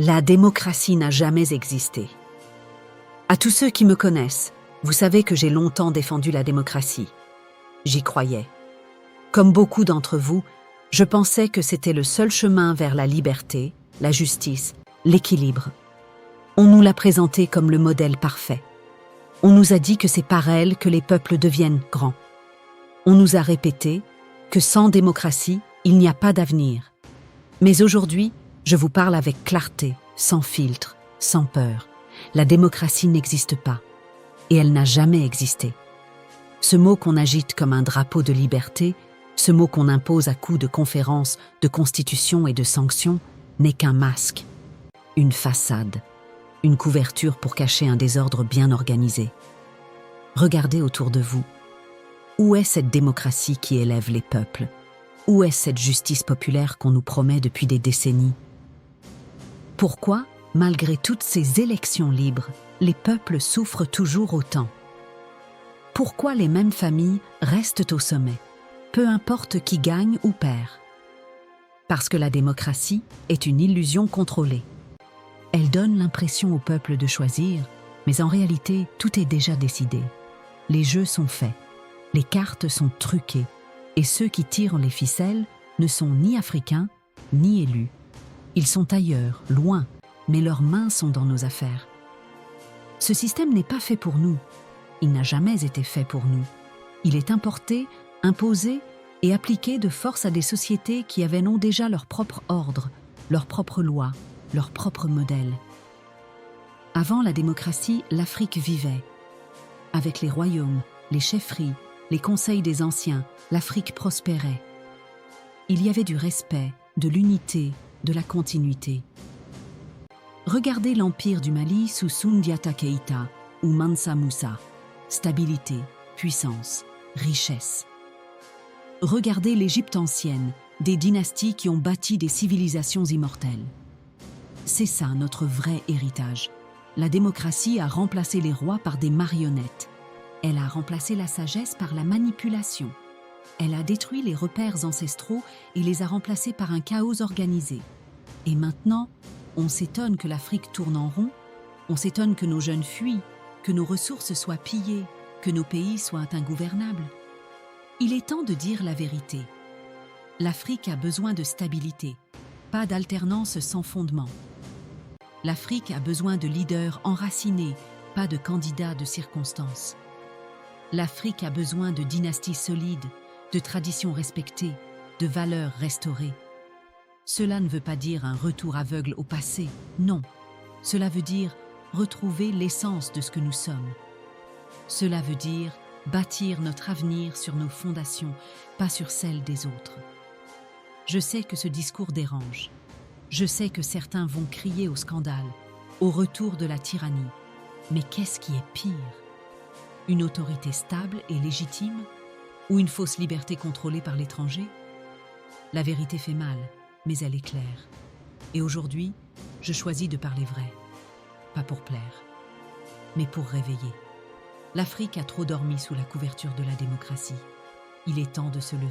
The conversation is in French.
La démocratie n'a jamais existé. À tous ceux qui me connaissent, vous savez que j'ai longtemps défendu la démocratie. J'y croyais. Comme beaucoup d'entre vous, je pensais que c'était le seul chemin vers la liberté, la justice, l'équilibre. On nous l'a présenté comme le modèle parfait. On nous a dit que c'est par elle que les peuples deviennent grands. On nous a répété que sans démocratie, il n'y a pas d'avenir. Mais aujourd'hui, je vous parle avec clarté, sans filtre, sans peur. La démocratie n'existe pas. Et elle n'a jamais existé. Ce mot qu'on agite comme un drapeau de liberté, ce mot qu'on impose à coups de conférences, de constitutions et de sanctions, n'est qu'un masque, une façade, une couverture pour cacher un désordre bien organisé. Regardez autour de vous. Où est cette démocratie qui élève les peuples? Où est cette justice populaire qu'on nous promet depuis des décennies? Pourquoi, malgré toutes ces élections libres, les peuples souffrent toujours autant? Pourquoi les mêmes familles restent au sommet, peu importe qui gagne ou perd? Parce que la démocratie est une illusion contrôlée. Elle donne l'impression au peuple de choisir, mais en réalité, tout est déjà décidé. Les jeux sont faits, les cartes sont truquées, et ceux qui tirent les ficelles ne sont ni africains, ni élus. Ils sont ailleurs, loin, mais leurs mains sont dans nos affaires. Ce système n'est pas fait pour nous. Il n'a jamais été fait pour nous. Il est importé, imposé et appliqué de force à des sociétés qui avaient non déjà leur propre ordre, leur propre loi, leur propre modèle. Avant la démocratie, l'Afrique vivait. Avec les royaumes, les chefferies, les conseils des anciens, l'Afrique prospérait. Il y avait du respect, de l'unité, de la continuité. Regardez l'empire du Mali sous Soundiata Keïta ou Mansa Moussa. Stabilité, puissance, richesse. Regardez l'Égypte ancienne, des dynasties qui ont bâti des civilisations immortelles. C'est ça notre vrai héritage. La démocratie a remplacé les rois par des marionnettes. Elle a remplacé la sagesse par la manipulation. Elle a détruit les repères ancestraux et les a remplacés par un chaos organisé. Et maintenant, on s'étonne que l'Afrique tourne en rond, on s'étonne que nos jeunes fuient, que nos ressources soient pillées, que nos pays soient ingouvernables. Il est temps de dire la vérité. L'Afrique a besoin de stabilité, pas d'alternance sans fondement. L'Afrique a besoin de leaders enracinés, pas de candidats de circonstances. L'Afrique a besoin de dynasties solides, de traditions respectées, de valeurs restaurées. Cela ne veut pas dire un retour aveugle au passé, non. Cela veut dire retrouver l'essence de ce que nous sommes. Cela veut dire bâtir notre avenir sur nos fondations, pas sur celles des autres. Je sais que ce discours dérange. Je sais que certains vont crier au scandale, au retour de la tyrannie. Mais qu'est-ce qui est pire? Une autorité stable et légitime? Ou une fausse liberté contrôlée par l'étranger? La vérité fait mal, mais elle est claire. Et aujourd'hui, je choisis de parler vrai. Pas pour plaire, mais pour réveiller. L'Afrique a trop dormi sous la couverture de la démocratie. Il est temps de se lever.